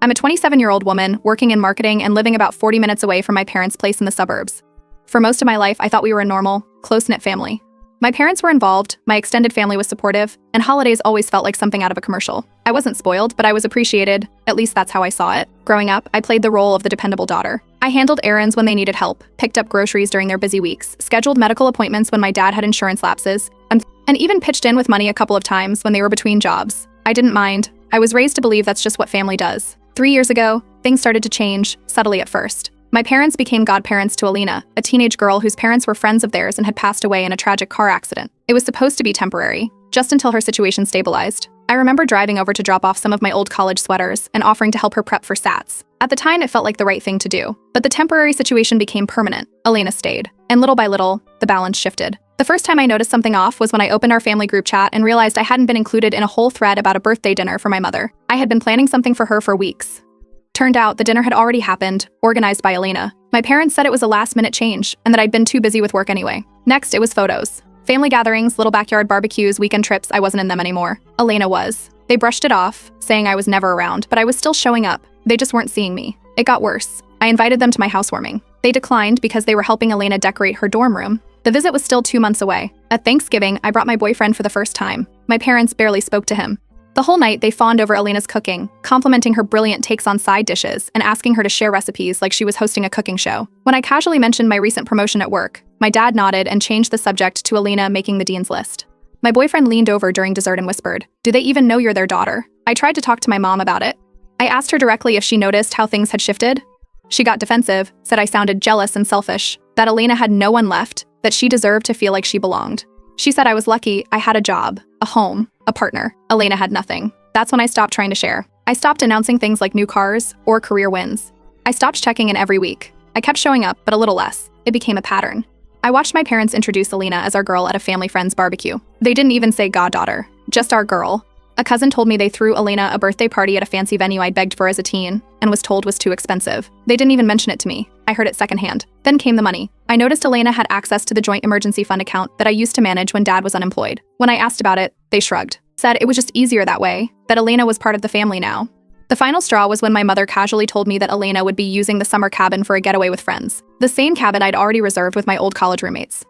I'm a 27-year-old woman working in marketing and living about 40 minutes away from my parents' place in the suburbs. For most of my life, I thought we were a normal, close-knit family. My parents were involved, my extended family was supportive, and holidays always felt like something out of a commercial. I wasn't spoiled, but I was appreciated. At least that's how I saw it. Growing up, I played the role of the dependable daughter. I handled errands when they needed help, picked up groceries during their busy weeks, scheduled medical appointments when my dad had insurance lapses, and even pitched in with money a couple of times when they were between jobs. I didn't mind. I was raised to believe that's just what family does. 3 years ago, things started to change, subtly at first. My parents became godparents to Alina, a teenage girl whose parents were friends of theirs and had passed away in a tragic car accident. It was supposed to be temporary, just until her situation stabilized. I remember driving over to drop off some of my old college sweaters and offering to help her prep for SATs. At the time, it felt like the right thing to do. But the temporary situation became permanent. Alina stayed. And little by little, the balance shifted. The first time I noticed something off was when I opened our family group chat and realized I hadn't been included in a whole thread about a birthday dinner for my mother. I had been planning something for her for weeks. Turned out the dinner had already happened, organized by Alina. My parents said it was a last-minute change and that I'd been too busy with work anyway. Next, it was photos. Family gatherings, little backyard barbecues, weekend trips, I wasn't in them anymore. Alina was. They brushed it off, saying I was never around, but I was still showing up. They just weren't seeing me. It got worse. I invited them to my housewarming. They declined because they were helping Alina decorate her dorm room. The visit was still 2 months away. At Thanksgiving, I brought my boyfriend for the first time. My parents barely spoke to him. The whole night, they fawned over Alina's cooking, complimenting her brilliant takes on side dishes and asking her to share recipes like she was hosting a cooking show. When I casually mentioned my recent promotion at work, my dad nodded and changed the subject to Alina making the dean's list. My boyfriend leaned over during dessert and whispered, "Do they even know you're their daughter?" I tried to talk to my mom about it. I asked her directly if she noticed how things had shifted. She got defensive, said I sounded jealous and selfish, that Alina had no one left, that she deserved to feel like she belonged. She said I was lucky I had a job, a home, a partner. Alina had nothing. That's when I stopped trying to share. I stopped announcing things like new cars or career wins. I stopped checking in every week. I kept showing up, but a little less. It became a pattern. I watched my parents introduce Alina as our girl at a family friend's barbecue. They didn't even say goddaughter, just our girl. A cousin told me they threw Alina a birthday party at a fancy venue I'd begged for as a teen and was told was too expensive. They didn't even mention it to me. I heard it secondhand. Then came the money. I noticed Alina had access to the joint emergency fund account that I used to manage when Dad was unemployed. When I asked about it, they shrugged, said it was just easier that way, that Alina was part of the family now. The final straw was when my mother casually told me that Alina would be using the summer cabin for a getaway with friends, the same cabin I'd already reserved with my old college roommates.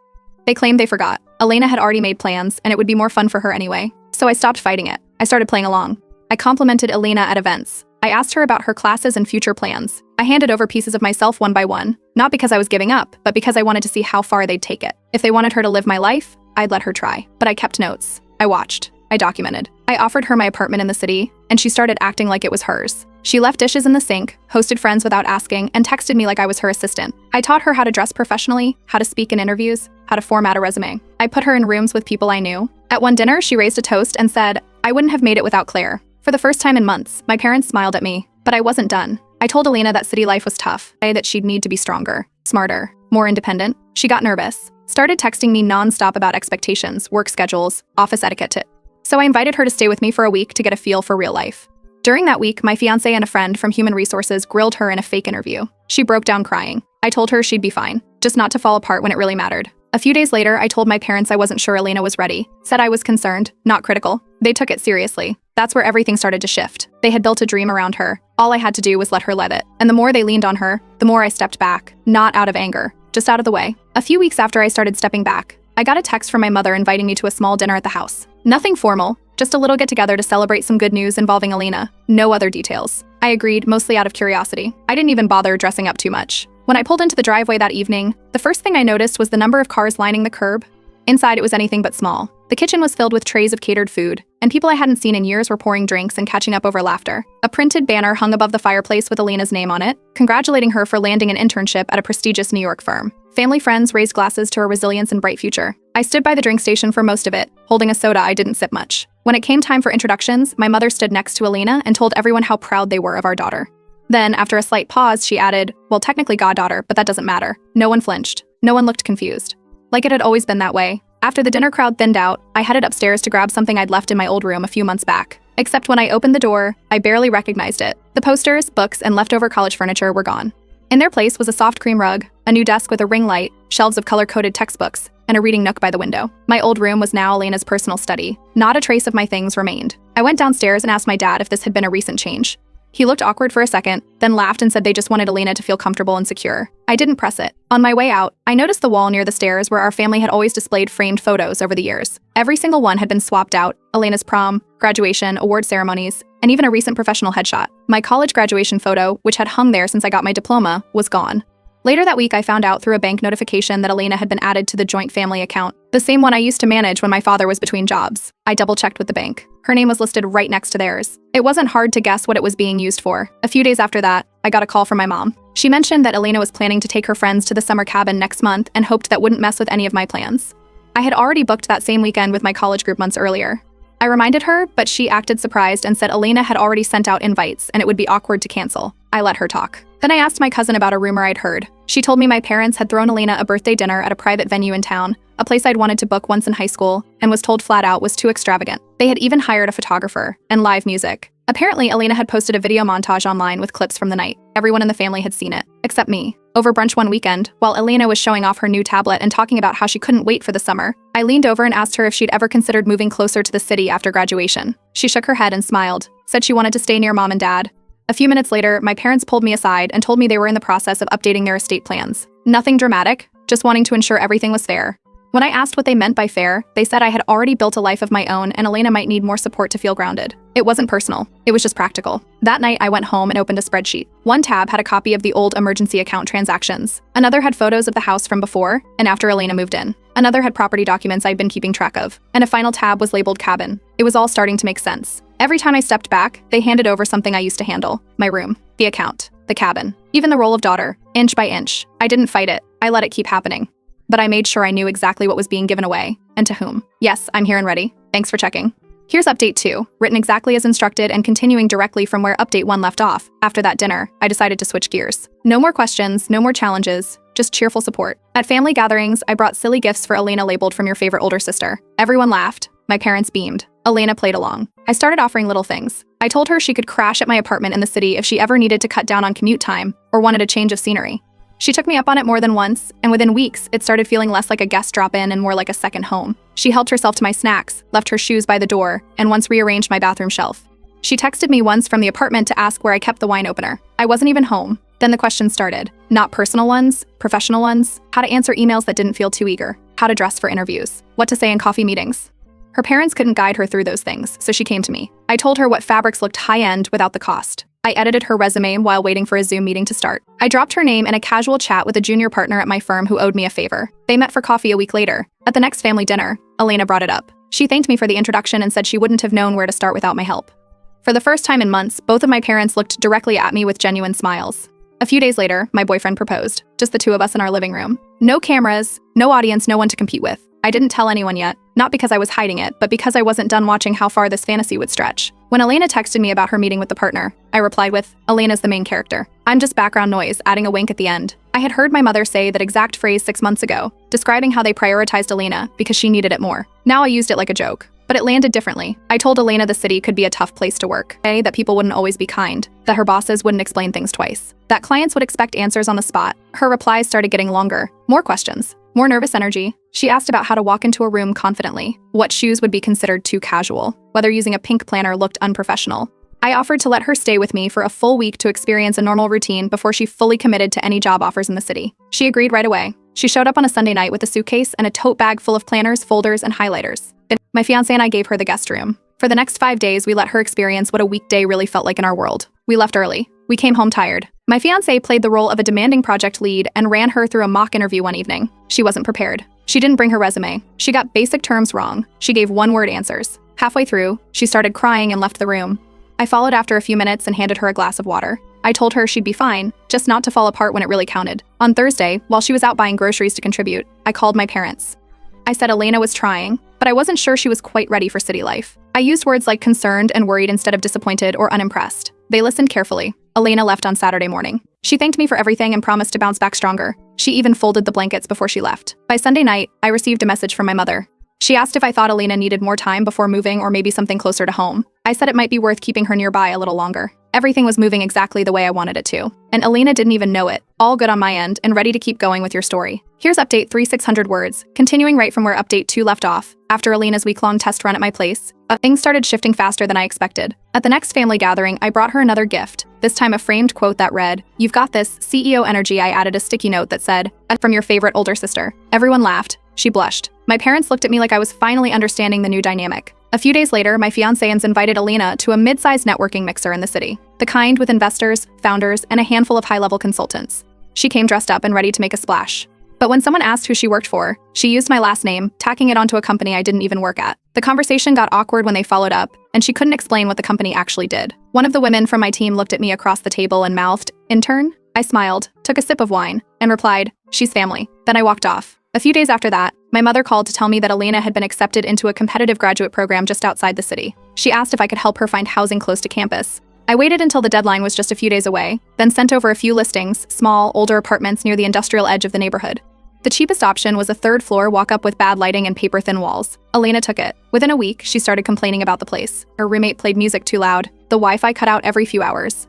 They claimed they forgot. Alina had already made plans, and it would be more fun for her anyway. So I stopped fighting it. I started playing along. I complimented Alina at events. I asked her about her classes and future plans. I handed over pieces of myself one by one, not because I was giving up, but because I wanted to see how far they'd take it. If they wanted her to live my life, I'd let her try. But I kept notes. I watched. I documented. I offered her my apartment in the city, and she started acting like it was hers. She left dishes in the sink, hosted friends without asking, and texted me like I was her assistant. I taught her how to dress professionally, how to speak in interviews, how to format a resume. I put her in rooms with people I knew. At one dinner, she raised a toast and said, "I wouldn't have made it without Claire." For the first time in months, my parents smiled at me, but I wasn't done. I told Alina that city life was tough, that she'd need to be stronger, smarter, more independent. She got nervous, started texting me nonstop about expectations, work schedules, office etiquette. So I invited her to stay with me for a week to get a feel for real life. During that week, my fiancé and a friend from Human Resources grilled her in a fake interview. She broke down crying. I told her she'd be fine, just not to fall apart when it really mattered. A few days later, I told my parents I wasn't sure Alina was ready, said I was concerned, not critical. They took it seriously. That's where everything started to shift. They had built a dream around her. All I had to do was let her live it. And the more they leaned on her, the more I stepped back, not out of anger, just out of the way. A few weeks after I started stepping back, I got a text from my mother inviting me to a small dinner at the house. Nothing formal, just a little get-together to celebrate some good news involving Alina. No other details. I agreed, mostly out of curiosity. I didn't even bother dressing up too much. When I pulled into the driveway that evening, the first thing I noticed was the number of cars lining the curb. Inside, it was anything but small. The kitchen was filled with trays of catered food, and people I hadn't seen in years were pouring drinks and catching up over laughter. A printed banner hung above the fireplace with Alina's name on it, congratulating her for landing an internship at a prestigious New York firm. Family friends raised glasses to her resilience and bright future. I stood by the drink station for most of it, holding a soda I didn't sip much. When it came time for introductions, my mother stood next to Alina and told everyone how proud they were of our daughter. Then, after a slight pause, she added, "Well, technically goddaughter, but that doesn't matter." No one flinched. No one looked confused. Like it had always been that way. After the dinner crowd thinned out, I headed upstairs to grab something I'd left in my old room a few months back. Except when I opened the door, I barely recognized it. The posters, books, and leftover college furniture were gone. In their place was a soft cream rug, a new desk with a ring light, shelves of color-coded textbooks, and a reading nook by the window. My old room was now Alina's personal study. Not a trace of my things remained. I went downstairs and asked my dad if this had been a recent change. He looked awkward for a second, then laughed and said they just wanted Elena to feel comfortable and secure. I didn't press it. On my way out, I noticed the wall near the stairs where our family had always displayed framed photos over the years. Every single one had been swapped out: Elena's prom, graduation, award ceremonies, and even a recent professional headshot. My college graduation photo, which had hung there since I got my diploma, was gone. Later that week, I found out through a bank notification that Elena had been added to the joint family account, the same one I used to manage when my father was between jobs. I double-checked with the bank. Her name was listed right next to theirs. It wasn't hard to guess what it was being used for. A few days after that, I got a call from my mom. She mentioned that Elena was planning to take her friends to the summer cabin next month and hoped that wouldn't mess with any of my plans. I had already booked that same weekend with my college group months earlier. I reminded her, but she acted surprised and said Elena had already sent out invites and it would be awkward to cancel. I let her talk. Then I asked my cousin about a rumor I'd heard. She told me my parents had thrown Elena a birthday dinner at a private venue in town, a place I'd wanted to book once in high school, and was told flat out was too extravagant. They had even hired a photographer and live music. Apparently, Elena had posted a video montage online with clips from the night. Everyone in the family had seen it, except me. Over brunch one weekend, while Elena was showing off her new tablet and talking about how she couldn't wait for the summer, I leaned over and asked her if she'd ever considered moving closer to the city after graduation. She shook her head and smiled, said she wanted to stay near mom and dad. A few minutes later, my parents pulled me aside and told me they were in the process of updating their estate plans. Nothing dramatic, just wanting to ensure everything was fair. When I asked what they meant by fair, they said I had already built a life of my own and Elena might need more support to feel grounded. It wasn't personal, it was just practical. That night, I went home and opened a spreadsheet. One tab had a copy of the old emergency account transactions. Another had photos of the house from before and after Elena moved in. Another had property documents I'd been keeping track of. And a final tab was labeled cabin. It was all starting to make sense. Every time I stepped back, they handed over something I used to handle. My room, the account, the cabin, even the role of daughter, inch by inch. I didn't fight it. I let it keep happening. But I made sure I knew exactly what was being given away, and to whom. Yes, I'm here and ready. Thanks for checking. Here's update 2, written exactly as instructed and continuing directly from where update 1 left off. After that dinner, I decided to switch gears. No more questions, no more challenges, just cheerful support. At family gatherings, I brought silly gifts for Elena labeled from your favorite older sister. Everyone laughed. My parents beamed. Elena played along. I started offering little things. I told her she could crash at my apartment in the city if she ever needed to cut down on commute time or wanted a change of scenery. She took me up on it more than once, and within weeks, it started feeling less like a guest drop-in and more like a second home. She helped herself to my snacks, left her shoes by the door, and once rearranged my bathroom shelf. She texted me once from the apartment to ask where I kept the wine opener. I wasn't even home. Then the questions started. Not personal ones, professional ones, how to answer emails that didn't feel too eager, how to dress for interviews, what to say in coffee meetings. Her parents couldn't guide her through those things, so she came to me. I told her what fabrics looked high-end without the cost. I edited her resume while waiting for a Zoom meeting to start. I dropped her name in a casual chat with a junior partner at my firm who owed me a favor. They met for coffee a week later. At the next family dinner, Elena brought it up. She thanked me for the introduction and said she wouldn't have known where to start without my help. For the first time in months, both of my parents looked directly at me with genuine smiles. A few days later, my boyfriend proposed. Just the two of us in our living room. No cameras, no audience, no one to compete with. I didn't tell anyone yet, not because I was hiding it, but because I wasn't done watching how far this fantasy would stretch. When Elena texted me about her meeting with the partner, I replied with, "Elena's the main character. I'm just background noise," adding a wink at the end. I had heard my mother say that exact phrase 6 months ago, describing how they prioritized Elena because she needed it more. Now I used it like a joke. But it landed differently. I told Elena the city could be a tough place to work, that people wouldn't always be kind, that her bosses wouldn't explain things twice, that clients would expect answers on the spot. Her replies started getting longer. More questions. More nervous energy. She asked about how to walk into a room confidently, what shoes would be considered too casual, whether using a pink planner looked unprofessional. I offered to let her stay with me for a full week to experience a normal routine before she fully committed to any job offers in the city. She agreed right away. She showed up on a Sunday night with a suitcase and a tote bag full of planners, folders, and highlighters. My fiancé and I gave her the guest room. For the next 5 days, we let her experience what a weekday really felt like in our world. We left early. We came home tired. My fiancé played the role of a demanding project lead and ran her through a mock interview one evening. She wasn't prepared. She didn't bring her resume. She got basic terms wrong. She gave one-word answers. Halfway through, she started crying and left the room. I followed after a few minutes and handed her a glass of water. I told her she'd be fine, just not to fall apart when it really counted. On Thursday, while she was out buying groceries to contribute, I called my parents. I said Elena was trying, but I wasn't sure she was quite ready for city life. I used words like concerned and worried instead of disappointed or unimpressed. They listened carefully. Elena left on Saturday morning. She thanked me for everything and promised to bounce back stronger. She even folded the blankets before she left. By Sunday night, I received a message from my mother. She asked if I thought Elena needed more time before moving or maybe something closer to home. I said it might be worth keeping her nearby a little longer. Everything was moving exactly the way I wanted it to. And Alina didn't even know it. All good on my end and ready to keep going with your story. Here's update 3 600 words, continuing right from where update 2 left off. After Alina's week-long test run at my place, things started shifting faster than I expected. At the next family gathering, I brought her another gift, this time a framed quote that read, "You've got this, CEO energy." I added a sticky note that said, "From your favorite older sister." Everyone laughed. She blushed. My parents looked at me like I was finally understanding the new dynamic. A few days later, my fiancé invited Alina to a mid-sized networking mixer in the city, the kind with investors, founders, and a handful of high-level consultants. She came dressed up and ready to make a splash. But when someone asked who she worked for, she used my last name, tacking it onto a company I didn't even work at. The conversation got awkward when they followed up, and she couldn't explain what the company actually did. One of the women from my team looked at me across the table and mouthed, "Intern?" I smiled, took a sip of wine, and replied, "She's family." Then I walked off. A few days after that, my mother called to tell me that Alina had been accepted into a competitive graduate program just outside the city. She asked if I could help her find housing close to campus. I waited until the deadline was just a few days away, then sent over a few listings, small, older apartments near the industrial edge of the neighborhood. The cheapest option was a third-floor walk-up with bad lighting and paper-thin walls. Alina took it. Within a week, she started complaining about the place. Her roommate played music too loud. The Wi-Fi cut out every few hours.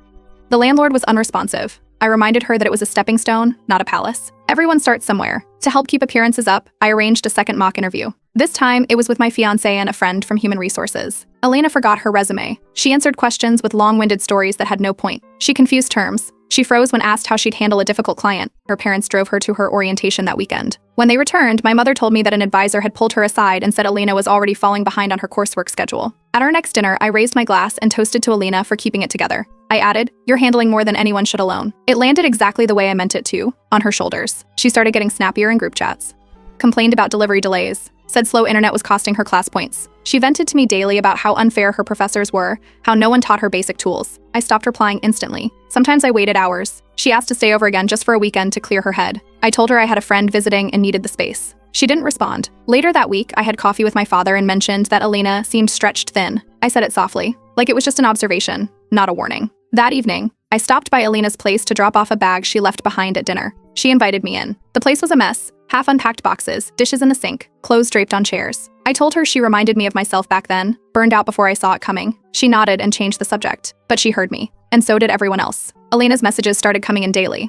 The landlord was unresponsive. I reminded her that it was a stepping stone, not a palace. Everyone starts somewhere. To help keep appearances up, I arranged a second mock interview. This time, it was with my fiancé and a friend from Human Resources. Alina forgot her resume. She answered questions with long-winded stories that had no point. She confused terms. She froze when asked how she'd handle a difficult client. Her parents drove her to her orientation that weekend. When they returned, my mother told me that an advisor had pulled her aside and said Alina was already falling behind on her coursework schedule. At our next dinner, I raised my glass and toasted to Alina for keeping it together. I added, "You're handling more than anyone should alone." It landed exactly the way I meant it to, on her shoulders. She started getting snappier in group chats. Complained about delivery delays. Said slow internet was costing her class points. She vented to me daily about how unfair her professors were, how no one taught her basic tools. I stopped replying instantly. Sometimes I waited hours. She asked to stay over again just for a weekend to clear her head. I told her I had a friend visiting and needed the space. She didn't respond. Later that week, I had coffee with my father and mentioned that Alina seemed stretched thin. I said it softly, like it was just an observation, not a warning. That evening, I stopped by Alina's place to drop off a bag she left behind at dinner. She invited me in. The place was a mess. Half unpacked boxes, dishes in the sink, clothes draped on chairs. I told her she reminded me of myself back then, burned out before I saw it coming. She nodded and changed the subject, but she heard me, and so did everyone else. Alina's messages started coming in daily.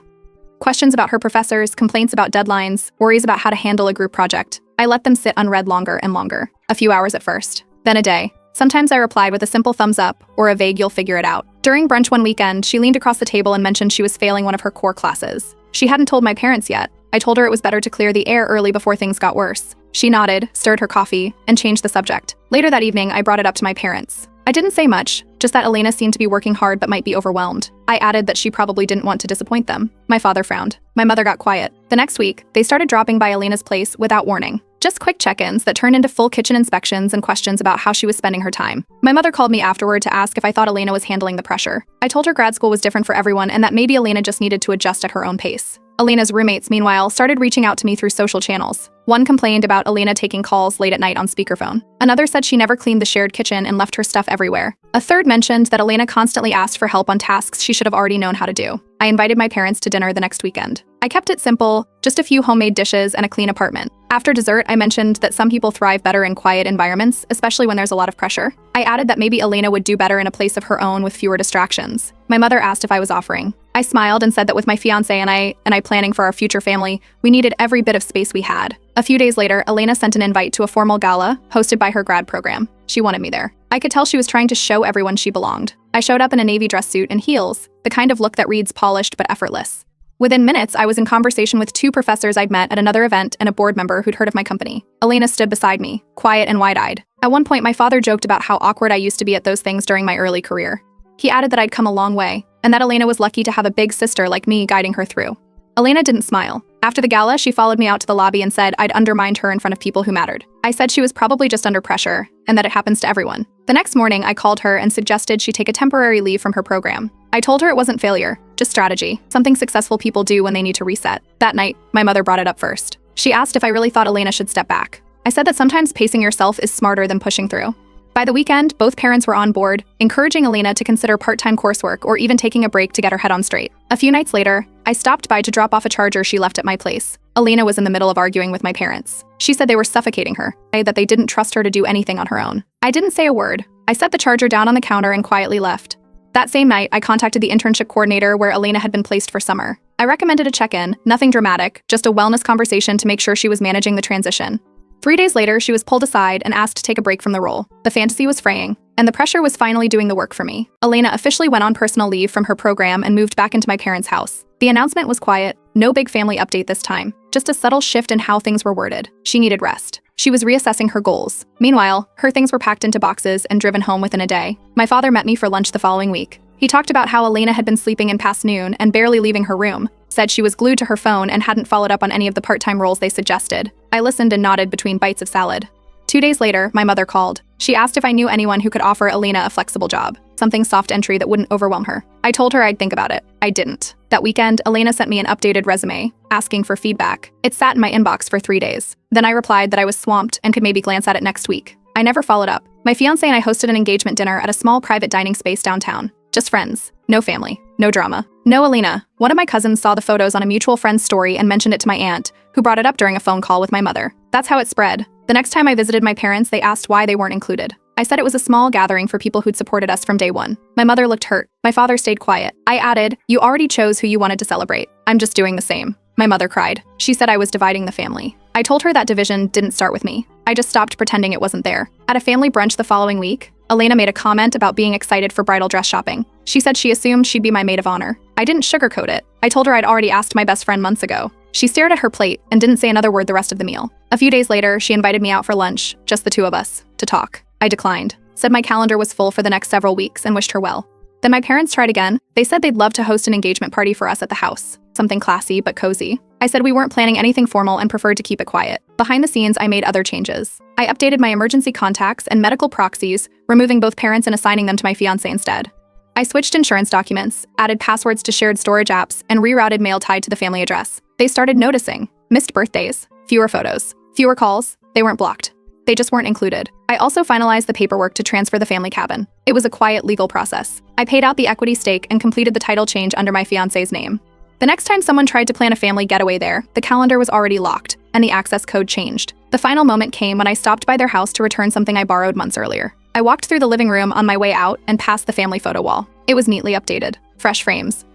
Questions about her professors, complaints about deadlines, worries about how to handle a group project. I let them sit unread longer and longer, a few hours at first, then a day. Sometimes I replied with a simple thumbs up or a vague "you'll figure it out." During brunch one weekend, she leaned across the table and mentioned she was failing one of her core classes. She hadn't told my parents yet. I told her it was better to clear the air early before things got worse. She nodded, stirred her coffee, and changed the subject. Later that evening, I brought it up to my parents. I didn't say much, just that Alina seemed to be working hard but might be overwhelmed. I added that she probably didn't want to disappoint them. My father frowned. My mother got quiet. The next week, they started dropping by Alina's place without warning. Just quick check-ins that turned into full kitchen inspections and questions about how she was spending her time. My mother called me afterward to ask if I thought Alina was handling the pressure. I told her grad school was different for everyone and that maybe Alina just needed to adjust at her own pace. Alina's roommates, meanwhile, started reaching out to me through social channels. One complained about Alina taking calls late at night on speakerphone. Another said she never cleaned the shared kitchen and left her stuff everywhere. A third mentioned that Alina constantly asked for help on tasks she should have already known how to do. I invited my parents to dinner the next weekend. I kept it simple, just a few homemade dishes and a clean apartment. After dessert, I mentioned that some people thrive better in quiet environments, especially when there's a lot of pressure. I added that maybe Alina would do better in a place of her own with fewer distractions. My mother asked if I was offering. I smiled and said that with my fiancé and I planning for our future family, we needed every bit of space we had. A few days later, Alina sent an invite to a formal gala hosted by her grad program. She wanted me there. I could tell she was trying to show everyone she belonged. I showed up in a navy dress suit and heels, the kind of look that reads polished but effortless. Within minutes, I was in conversation with two professors I'd met at another event and a board member who'd heard of my company. Alina stood beside me, quiet and wide-eyed. At one point, my father joked about how awkward I used to be at those things during my early career. He added that I'd come a long way, and that Alina was lucky to have a big sister like me guiding her through. Alina didn't smile. After the gala, she followed me out to the lobby and said I'd undermined her in front of people who mattered. I said she was probably just under pressure, and that it happens to everyone. The next morning, I called her and suggested she take a temporary leave from her program. I told her it wasn't failure, just strategy, something successful people do when they need to reset. That night, my mother brought it up first. She asked if I really thought Alina should step back. I said that sometimes pacing yourself is smarter than pushing through. By the weekend, both parents were on board, encouraging Alina to consider part-time coursework or even taking a break to get her head on straight. A few nights later, I stopped by to drop off a charger she left at my place. Alina was in the middle of arguing with my parents. She said they were suffocating her, that they didn't trust her to do anything on her own. I didn't say a word. I set the charger down on the counter and quietly left. That same night, I contacted the internship coordinator where Elena had been placed for summer. I recommended a check-in, nothing dramatic, just a wellness conversation to make sure she was managing the transition. 3 days later, she was pulled aside and asked to take a break from the role. The fantasy was fraying, and the pressure was finally doing the work for me. Elena officially went on personal leave from her program and moved back into my parents' house. The announcement was quiet, no big family update this time, just a subtle shift in how things were worded. She needed rest. She was reassessing her goals. Meanwhile, her things were packed into boxes and driven home within a day. My father met me for lunch the following week. He talked about how Elena had been sleeping in past noon and barely leaving her room, said she was glued to her phone and hadn't followed up on any of the part-time roles they suggested. I listened and nodded between bites of salad. 2 days later, my mother called. She asked if I knew anyone who could offer Elena a flexible job, something soft entry that wouldn't overwhelm her. I told her I'd think about it. I didn't. That weekend, Elena sent me an updated resume, asking for feedback. It sat in my inbox for 3 days. Then I replied that I was swamped and could maybe glance at it next week. I never followed up. My fiancé and I hosted an engagement dinner at a small private dining space downtown. Just friends. No family. No drama. No Elena. One of my cousins saw the photos on a mutual friend's story and mentioned it to my aunt, who brought it up during a phone call with my mother. That's how it spread. The next time I visited my parents, they asked why they weren't included. I said it was a small gathering for people who'd supported us from day one. My mother looked hurt. My father stayed quiet. I added, "You already chose who you wanted to celebrate. I'm just doing the same." My mother cried. She said I was dividing the family. I told her that division didn't start with me. I just stopped pretending it wasn't there. At a family brunch the following week, Elena made a comment about being excited for bridal dress shopping. She said she assumed she'd be my maid of honor. I didn't sugarcoat it. I told her I'd already asked my best friend months ago. She stared at her plate and didn't say another word the rest of the meal. A few days later, she invited me out for lunch, just the two of us, to talk. I declined, said my calendar was full for the next several weeks and wished her well. Then my parents tried again. They said they'd love to host an engagement party for us at the house. Something classy but cozy. I said we weren't planning anything formal and preferred to keep it quiet. Behind the scenes, I made other changes. I updated my emergency contacts and medical proxies, removing both parents and assigning them to my fiancé instead. I switched insurance documents, added passwords to shared storage apps, and rerouted mail tied to the family address. They started noticing. Missed birthdays, fewer photos, fewer calls. They weren't blocked. They just weren't included. I also finalized the paperwork to transfer the family cabin. It was a quiet legal process. I paid out the equity stake and completed the title change under my fiancé's name. The next time someone tried to plan a family getaway there, the calendar was already locked, and the access code changed. The final moment came when I stopped by their house to return something I borrowed months earlier. I walked through the living room on my way out and past the family photo wall. It was neatly updated. Fresh frames.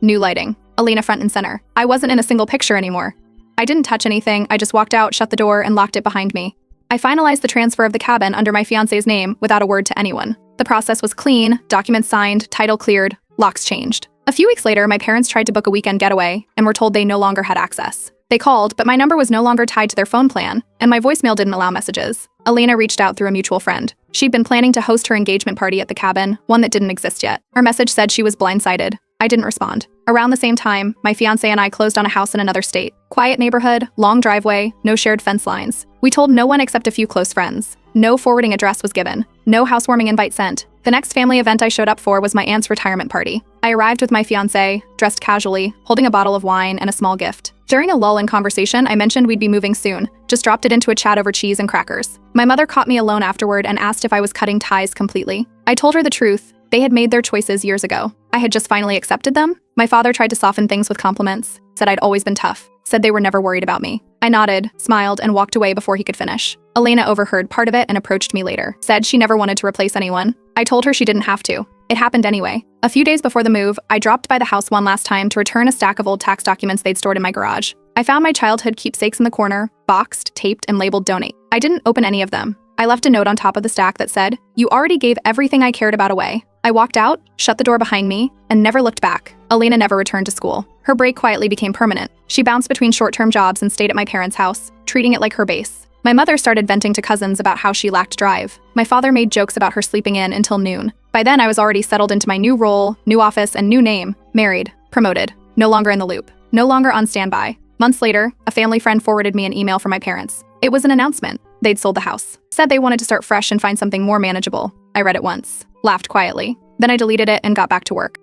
New lighting. Elena front and center. I wasn't in a single picture anymore. I didn't touch anything. I just walked out, shut the door, and locked it behind me. I finalized the transfer of the cabin under my fiancé's name without a word to anyone. The process was clean, documents signed, title cleared, locks changed. A few weeks later, my parents tried to book a weekend getaway and were told they no longer had access. They called, but my number was no longer tied to their phone plan, and my voicemail didn't allow messages. Elena reached out through a mutual friend. She'd been planning to host her engagement party at the cabin, one that didn't exist yet. Her message said she was blindsided. I didn't respond. Around the same time, my fiancé and I closed on a house in another state. Quiet neighborhood, long driveway, no shared fence lines. We told no one except a few close friends. No forwarding address was given. No housewarming invite sent. The next family event I showed up for was my aunt's retirement party. I arrived with my fiancé, dressed casually, holding a bottle of wine and a small gift. During a lull in conversation, I mentioned we'd be moving soon, just dropped it into a chat over cheese and crackers. My mother caught me alone afterward and asked if I was cutting ties completely. I told her the truth. They had made their choices years ago. I had just finally accepted them. My father tried to soften things with compliments, said I'd always been tough, said they were never worried about me. I nodded, smiled, and walked away before he could finish. Elena overheard part of it and approached me later, said she never wanted to replace anyone. I told her she didn't have to. It happened anyway. A few days before the move, I dropped by the house one last time to return a stack of old tax documents they'd stored in my garage. I found my childhood keepsakes in the corner, boxed, taped, and labeled donate. I didn't open any of them. I left a note on top of the stack that said, "You already gave everything I cared about away." I walked out, shut the door behind me, and never looked back. Elena never returned to school. Her break quietly became permanent. She bounced between short-term jobs and stayed at my parents' house, treating it like her base. My mother started venting to cousins about how she lacked drive. My father made jokes about her sleeping in until noon. By then, I was already settled into my new role, new office, and new name. Married, promoted, no longer in the loop, no longer on standby. Months later, a family friend forwarded me an email from my parents. It was an announcement. They'd sold the house. Said they wanted to start fresh and find something more manageable. I read it once, laughed quietly. Then I deleted it and got back to work.